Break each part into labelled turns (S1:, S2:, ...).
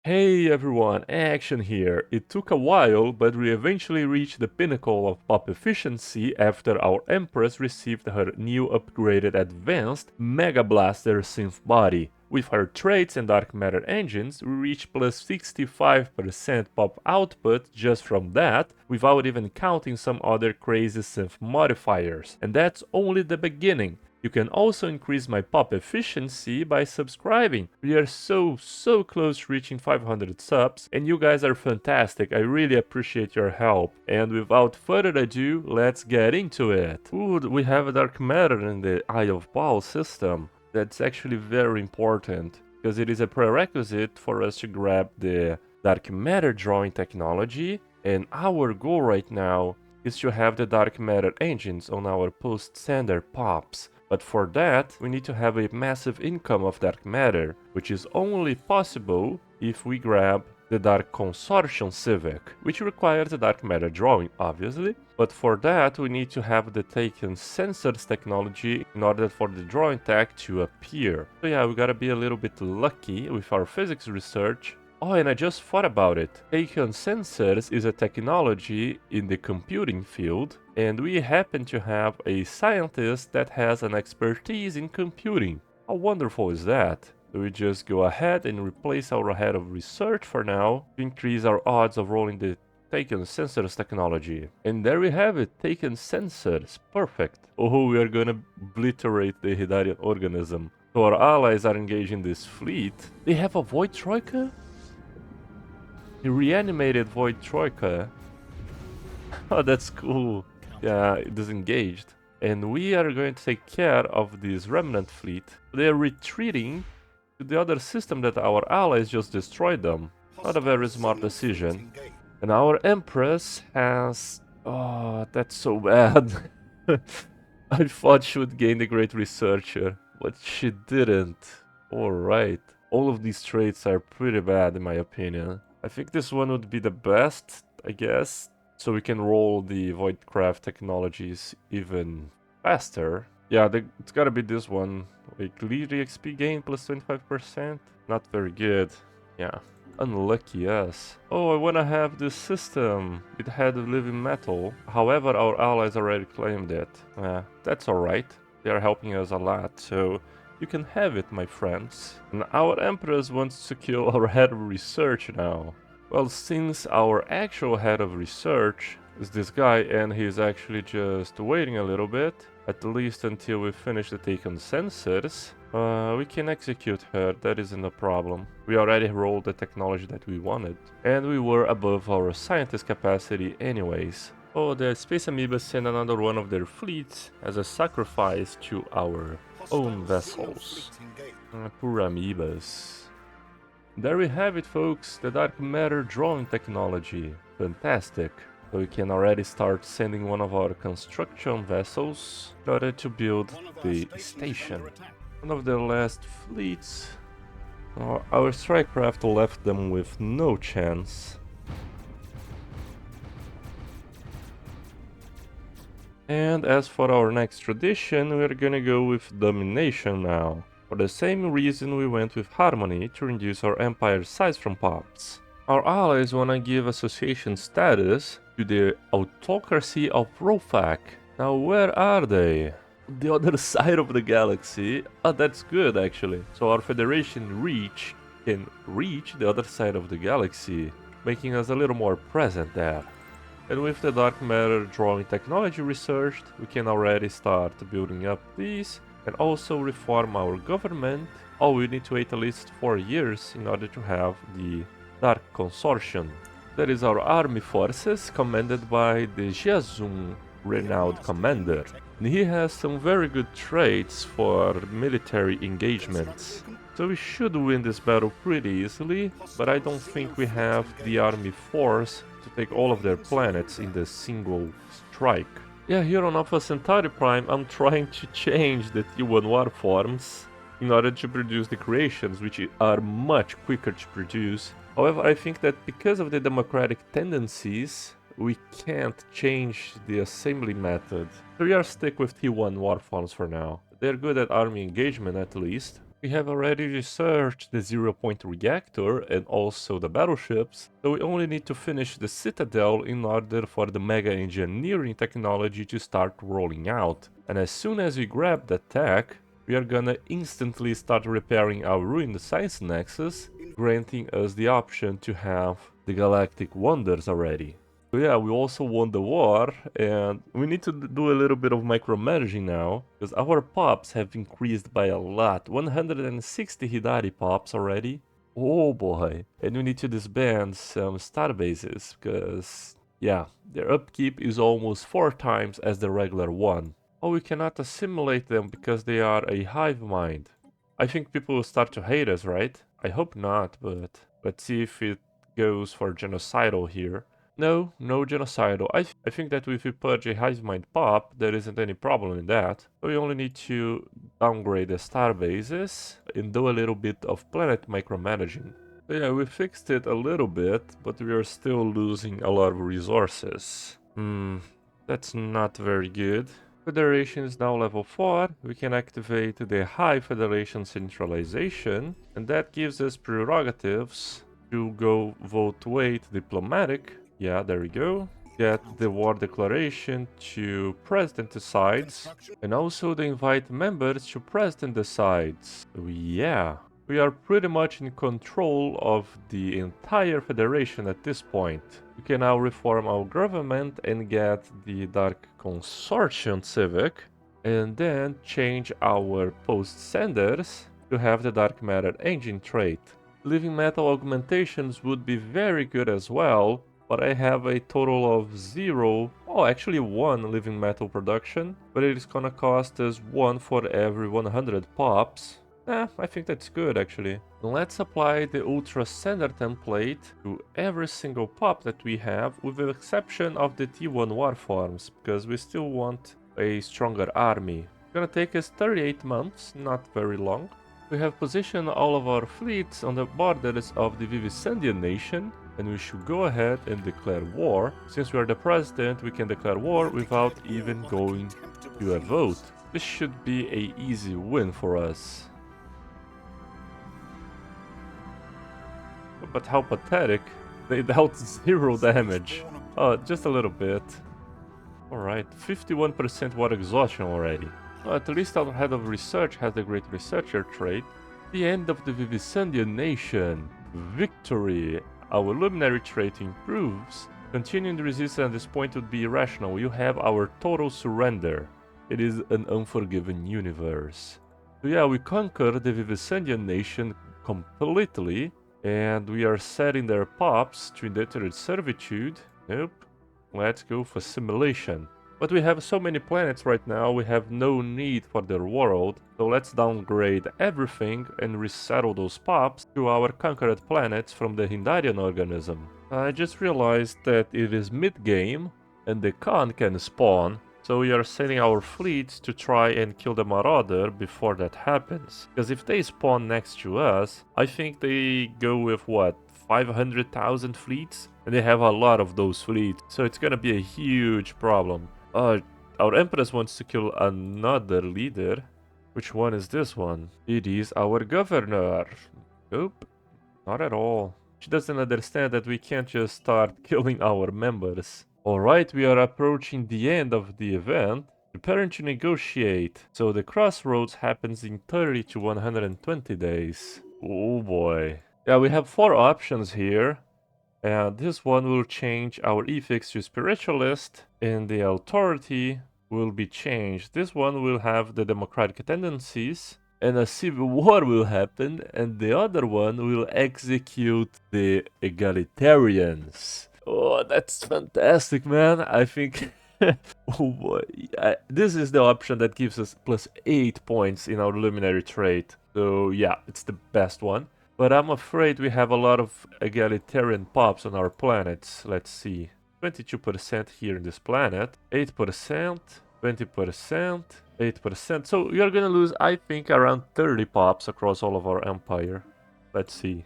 S1: Hey everyone, Action here. It took a while, but we eventually reached the pinnacle of pop efficiency after our Empress received her new upgraded advanced Mega Blaster synth body. With her traits and dark matter engines, we reached plus 65% pop output just from that, without even counting some other crazy synth modifiers. And that's only the beginning. You can also increase my pop efficiency by subscribing. We are so close to reaching 500 subs, and you guys are fantastic. I really appreciate your help. And without further ado, let's get into it. Ooh, we have a dark matter in the Eye of Baal system. That's actually very important, because it is a prerequisite for us to grab the dark matter drawing technology, and our goal right now is to have the dark matter engines on our post-standard pops. But for that, we need to have a massive income of dark matter, which is only possible if we grab the Dark Consortium Civic, which requires a dark matter drawing, obviously. But for that, we need to have the taken sensors technology in order for the drawing tech to appear. So yeah, we gotta be a little bit lucky with our physics research. Oh, and I just thought about it. Taken sensors is a technology in the computing field, and we happen to have a scientist that has an expertise in computing. How wonderful is that? So we just go ahead and replace our head of research for now to increase our odds of rolling the Taken sensors technology. And there we have it, Taken sensors. Perfect. Oh, we are gonna obliterate the Hidarian organism. So our allies are engaging this fleet. They have a Void Troika? A reanimated Void Troika. Oh, that's cool. Yeah, it disengaged. And we are going to take care of this remnant fleet. They are retreating to the other system that our allies just destroyed them. Not a very smart decision. And our Empress has... Oh, that's so bad. I thought she would gain the Great Researcher, but she didn't. Alright. All of these traits are pretty bad in my opinion. I think this one would be the best, I guess, so we can roll the Voidcraft technologies even faster. Yeah, it's gotta be this one. Like, lead XP gain plus 25%? Not very good. Yeah. Unlucky us. Oh, I wanna have this system. It had living metal. However, our allies already claimed it. That's alright. They are helping us a lot, so you can have it, my friends. And our Empress wants to kill our head of research now. Well, since our actual head of research is this guy and he's actually just waiting a little bit, at least until we finish the taken sensors, we can execute her, that isn't a problem. We already rolled the technology that we wanted, and we were above our scientist capacity anyways. Oh, the Space Amoebas sent another one of their fleets as a sacrifice to our own vessels. Poor amoebas. There we have it, folks, the dark matter drawing technology. Fantastic. So we can already start sending one of our construction vessels in order to build the station. One of their last fleets. Our strike craft left them with no chance. And as for our next tradition, we're gonna go with domination now. For the same reason we went with harmony to reduce our empire size from pops. Our allies wanna give association status to the autocracy of Rofak. Now where are they? The other side of the galaxy. Oh, that's good actually. So our federation can reach the other side of the galaxy, making us a little more present there. And with the dark matter drawing technology researched, we can already start building up these and also reform our government. Oh, we need to wait at least 4 years in order to have the Dark Consortium. That is our army forces, commanded by the Jiazun, renowned commander. And he has some very good traits for military engagements. So we should win this battle pretty easily, but I don't think we have the army force to take all of their planets in the single strike. Yeah, here on Alpha Centauri Prime, I'm trying to change the T1 war forms in order to produce the creations, which are much quicker to produce. However, I think that because of the democratic tendencies, we can't change the assembly method. So we are stuck with T1 war forms for now. They're good at army engagement at least. We have already researched the zero-point reactor and also the battleships, so we only need to finish the citadel in order for the mega engineering technology to start rolling out. And as soon as we grab that tech, we are gonna instantly start repairing our ruined science nexus, granting us the option to have the galactic wonders already. So yeah, we also won the war, and we need to do a little bit of micromanaging now, because our pops have increased by a lot, 160 Hidari pops already. Oh boy, and we need to disband some star bases, because yeah, their upkeep is almost 4 times as the regular one. Oh, we cannot assimilate them because they are a hive mind. I think people will start to hate us, right? I hope not, but let's see if it goes for genocidal here. No, no genocidal. I think that if we purge a hive mind pop, there isn't any problem in that. We only need to downgrade the star bases and do a little bit of planet micromanaging. So yeah, we fixed it a little bit, but we are still losing a lot of resources. That's not very good. Federation is now level 4, we can activate the High Federation Centralization, and that gives us prerogatives to go vote weight diplomatic. Yeah, there we go. Get the war declaration to President decides, and also the invite members to President decides. So yeah, we are pretty much in control of the entire Federation at this point. We can now reform our government and get the Dark Consortium Civic, and then change our post senders to have the Dark Matter engine trait. Living metal augmentations would be very good as well, but I have a total of 0, oh actually 1 living metal production, but it is gonna cost us 1 for every 100 pops. I think that's good actually. Let's apply the Ultra Sender template to every single pop that we have, with the exception of the T1 Warforms, because we still want a stronger army. It's gonna take us 38 months, not very long. We have positioned all of our fleets on the borders of the Vivisendian nation, and we should go ahead and declare war. Since we are the president, we can declare war without even going to a vote. This should be an easy win for us. But how pathetic. They dealt 0 damage. Oh, just a little bit. Alright, 51% water exhaustion already. Well, at least our head of research has the great researcher trait. The end of the Vivisendian nation. Victory. Our luminary trait improves. Continuing the resistance at this point would be irrational. You have our total surrender. It is an unforgiven universe. So yeah, we conquered the Vivisendian nation completely. And we are setting their pops to indentured servitude. Nope. Let's go for simulation. But we have so many planets right now, we have no need for their world. So let's downgrade everything and resettle those pops to our conquered planets from the Hindarian organism. I just realized that it is mid-game and the Khan can spawn. So we are sending our fleets to try and kill the Marauder before that happens. Because if they spawn next to us, I think they go with what, 500,000 fleets? And they have a lot of those fleets, so it's gonna be a huge problem. Our Empress wants to kill another leader. Which one is this one? It is our governor. Nope, not at all. She doesn't understand that we can't just start killing our members. Alright, we are approaching the end of the event. Preparing to negotiate. So the crossroads happens in 30 to 120 days. Oh boy. Yeah, we have 4 options here. And this one will change our ethics to spiritualist, and the authority will be changed. This one will have the democratic tendencies, and a civil war will happen, and the other one will execute the egalitarians. Oh, that's fantastic, man. I think... oh boy. This is the option that gives us plus 8 points in our luminary trait. So yeah, it's the best one. But I'm afraid we have a lot of egalitarian pops on our planets. Let's see. 22% here in this planet. 8%, 20%, 8%. So you're gonna lose, I think, around 30 pops across all of our empire. Let's see.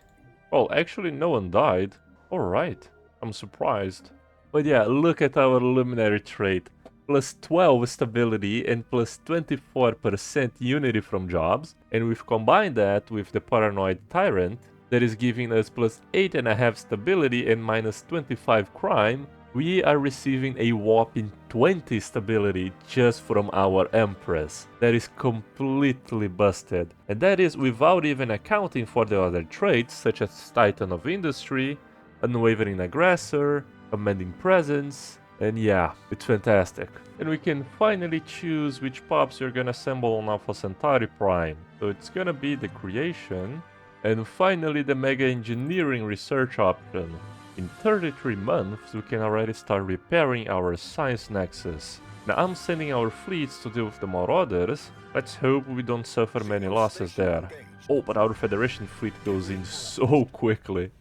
S1: Well, actually no one died. Alright. I'm surprised. But yeah, look at our luminary trait. plus 12 stability and plus 24% unity from jobs, and we've combined that with the Paranoid Tyrant that is giving us plus 8.5 stability and minus 25 crime, we are receiving a whopping 20 stability just from our Empress. That is completely busted, and that is without even accounting for the other traits such as Titan of Industry, Unwavering Aggressor, Commanding Presence, and yeah, it's fantastic. And we can finally choose which pops we're gonna assemble on Alpha Centauri Prime. So it's gonna be the creation, and finally the Mega Engineering research option. In 33 months, we can already start repairing our Science Nexus. Now I'm sending our fleets to deal with the Marauders. Let's hope we don't suffer many losses there. Oh, but our Federation fleet goes in so quickly.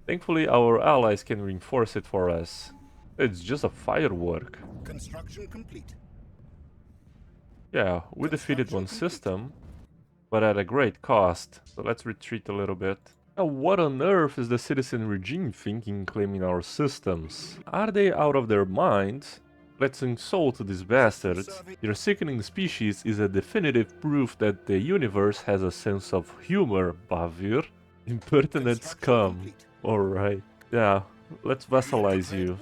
S1: Thankfully, our allies can reinforce it for us. It's just a firework.
S2: Construction complete.
S1: Yeah, we defeated one system, but at a great cost. So let's retreat a little bit. Now, what on earth is the citizen regime thinking claiming our systems? Are they out of their minds? Let's insult these bastards. Your sickening species is a definitive proof that the universe has a sense of humor, Bavir. Impertinent scum. Alright. Yeah, let's vassalize you.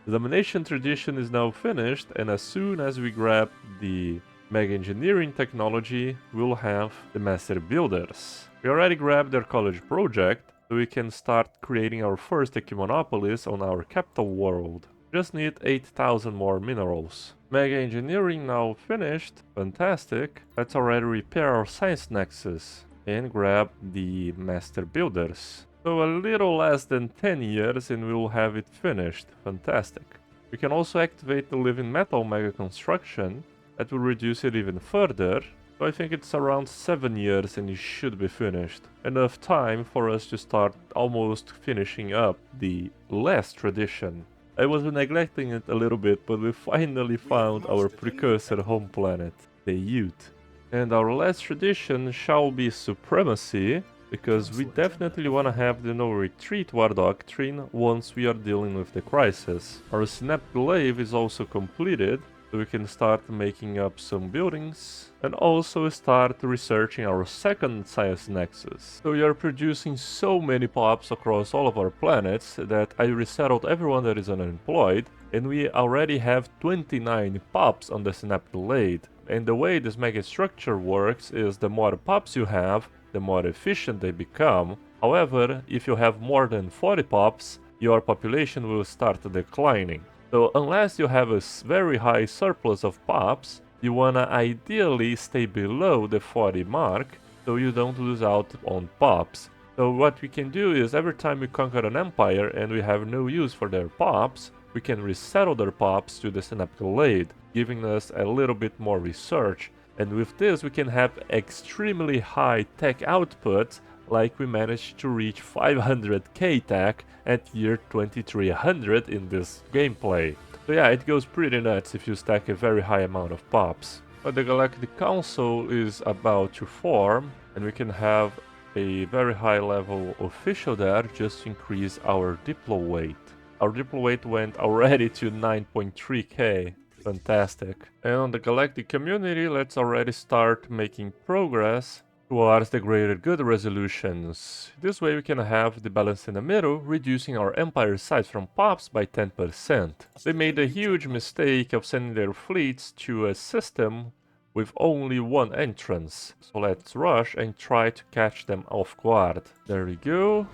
S1: The domination tradition is now finished, and as soon as we grab the Mega Engineering technology, we'll have the Master Builders. We already grabbed their college project, so we can start creating our first Equimonopolis on our capital world. Just need 8,000 more minerals. Mega Engineering now finished, fantastic. Let's already repair our Science Nexus and grab the Master Builders. So a little less than 10 years and we'll have it finished, fantastic. We can also activate the Living Metal Mega Construction, that will reduce it even further. So I think it's around 7 years and it should be finished. Enough time for us to start almost finishing up the last tradition. I was neglecting it a little bit, but we finally found our precursor home planet, the Youth. And our last tradition shall be Supremacy, because we definitely want to have the no retreat war doctrine once we are dealing with the crisis. Our Synaptic Glaive is also completed, so we can start making up some buildings and also start researching our second Science Nexus. So we are producing so many pops across all of our planets that I resettled everyone that is unemployed, and we already have 29 pops on the Synaptic Glaive. And the way this megastructure works is the more pops you have, the more efficient they become. However, if you have more than 40 pops, your population will start declining. So unless you have a very high surplus of pops, you wanna ideally stay below the 40 mark, so you don't lose out on pops. So what we can do is every time we conquer an empire and we have no use for their pops, we can resettle their pops to the Synaptic Glaive, giving us a little bit more research. And with this we can have extremely high tech output, like we managed to reach 500k tech at year 2300 in this gameplay. So yeah, it goes pretty nuts if you stack a very high amount of pops. But the Galactic Council is about to form, and we can have a very high level official there just to increase our Diplo weight. Our Diplo weight went already to 9.3k. Fantastic. And on the galactic community, let's already start making progress towards the greater good resolutions. This way we can have the balance in the middle, reducing our empire size from pops by 10%. They made a huge mistake of sending their fleets to a system with only one entrance. So let's rush and try to catch them off guard. There we go.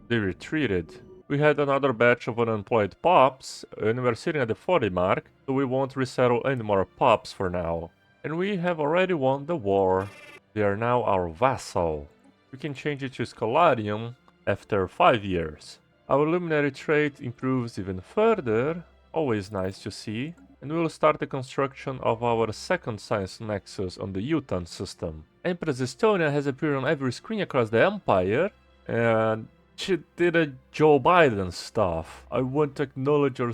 S1: They retreated. We had another batch of unemployed pops, and we're sitting at the 40 mark, so we won't resettle any more pops for now. And we have already won the war. They are now our vassal. We can change it to Scholarium after 5 years. Our Luminary trait improves even further, always nice to see. And we will start the construction of our second Science Nexus on the Utan system. Empress Estonia has appeared on every screen across the Empire, and she did a Joe Biden stuff. I want to acknowledge your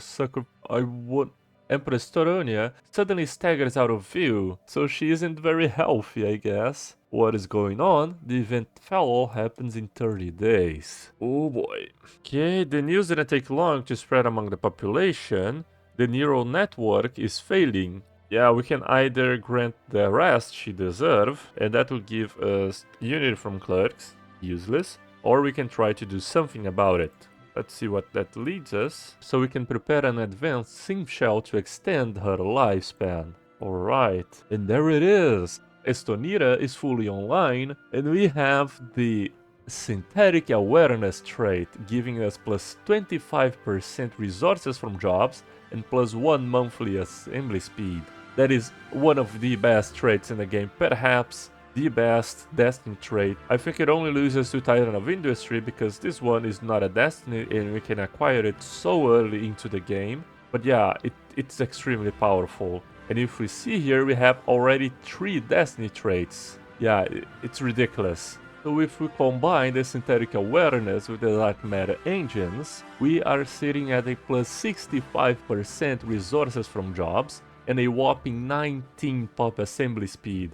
S1: Empress Toronia suddenly staggers out of view, so she isn't very healthy, I guess. What is going on? The event fellow happens in 30 days. Oh boy. Okay, the news didn't take long to spread among the population. The neural network is failing. Yeah, we can either grant the rest she deserves, and that will give us unity from clerks, useless, or we can try to do something about it. Let's see what that leads us. So we can prepare an advanced sim shell to extend her lifespan. Alright, and there it is! Estonira is fully online, and we have the synthetic awareness trait, giving us plus 25% resources from jobs and plus 1 monthly assembly speed. That is one of the best traits in the game, perhaps the best Destiny trait. I think it only loses to Titan of Industry because this one is not a Destiny and we can acquire it so early into the game. But yeah, it's extremely powerful. And if we see here, we have already 3 Destiny traits. Yeah, it's ridiculous. So if we combine the synthetic awareness with the dark matter engines, we are sitting at a plus 65% resources from jobs and a whopping 19 pop assembly speed.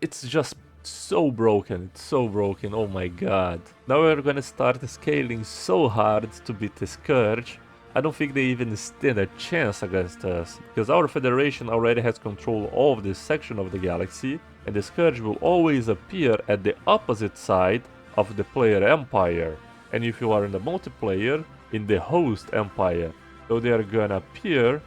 S1: It's just so broken, it's so broken, oh my god. Now we're gonna start scaling so hard to beat the Scourge. I don't think they even stand a chance against us, because our Federation already has control of this section of the galaxy, and the Scourge will always appear at the opposite side of the player empire, and if you are in the multiplayer, in the host empire. So they are gonna appear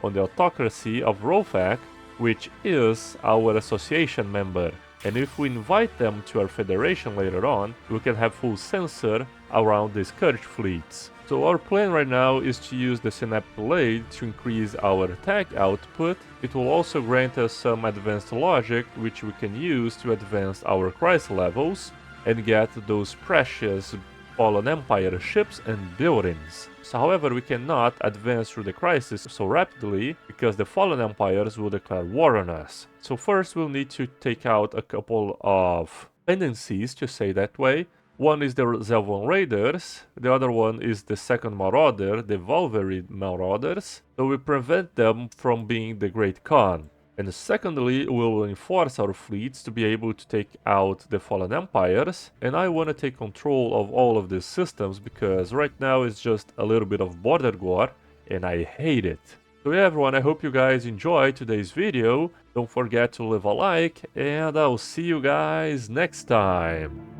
S1: on the autocracy of Rofak, which is our association member. And if we invite them to our Federation later on, we can have full censor around the Scourge fleets. So our plan right now is to use the Synapse Blade to increase our attack output. It will also grant us some advanced logic, which we can use to advance our crisis levels and get those precious Fallen Empire ships and buildings. So, however, we cannot advance through the crisis so rapidly because the Fallen Empires will declare war on us. So first we'll need to take out a couple of tendencies, to say that way. One is the Zelvon Raiders, the other one is the second Marauder, the Valkyrie Marauders, so we prevent them from being the Great Khan. And secondly, we will enforce our fleets to be able to take out the Fallen Empires, and I want to take control of all of these systems because right now it's just a little bit of border war, and I hate it. So yeah everyone, I hope you guys enjoyed today's video, don't forget to leave a like, and I'll see you guys next time.